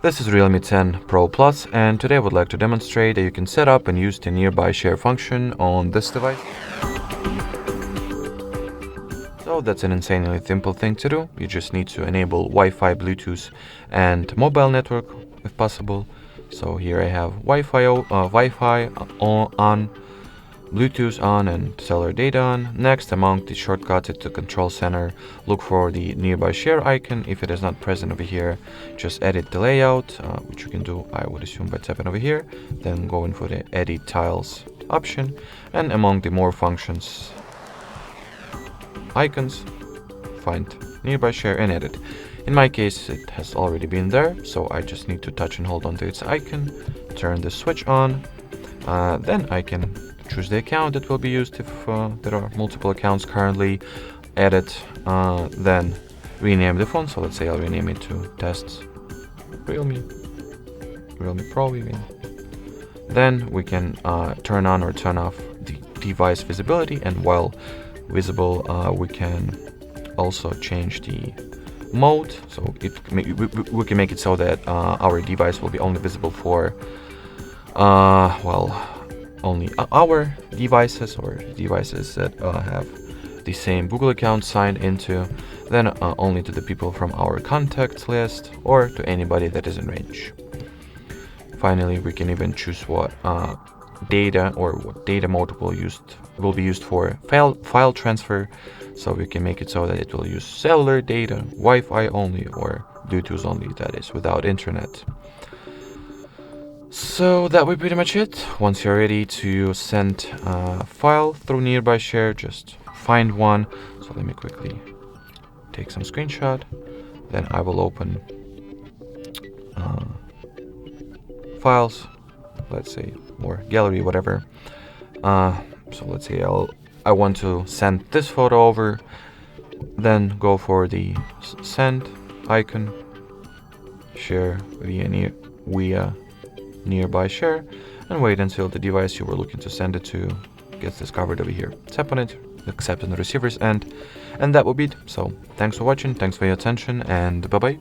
This is Realme 10 Pro Plus, and today I would like to demonstrate that you can set up and use the nearby share function on this device. So that's an insanely simple thing to do. You just need to enable Wi-Fi, Bluetooth and mobile network if possible. So here I have Wi-Fi on, Bluetooth on and cellular data on. Next, among the shortcuts at the control center, look for the nearby share icon. If it is not present over here, just edit the layout, which you can do, I would assume, by tapping over here. Then go in for the edit tiles option, and among the more functions icons, find nearby share and edit. In my case, it has already been there, so I just need to touch and hold onto its icon, turn the switch on, then I can choose the account that will be used if there are multiple accounts currently, edit, then rename the phone. So let's say I'll rename it to Tests Realme Pro even. Then we can turn on or turn off the device visibility, and while visible we can also change the mode, so we can make it so that our device will be only visible for only our devices or devices that have the same Google account signed into, then only to the people from our contacts list or to anybody that is in range. Finally, we can even choose what data mode will be used for file transfer. So we can make it so that it will use cellular data, Wi-Fi only, or Bluetooth only, that is without internet. So that would be pretty much it. Once you're ready to send a file through nearby share, just find one. So let me quickly take some screenshot. Then I will open files, let's say, or gallery, whatever. So let's say I want to send this photo over, then go for the send icon, share via nearby share, and wait until the device you were looking to send it to gets discovered over here. Tap on it, accept on the receiver's end, and that will be it. So thanks for watching, thanks for your attention, and bye bye.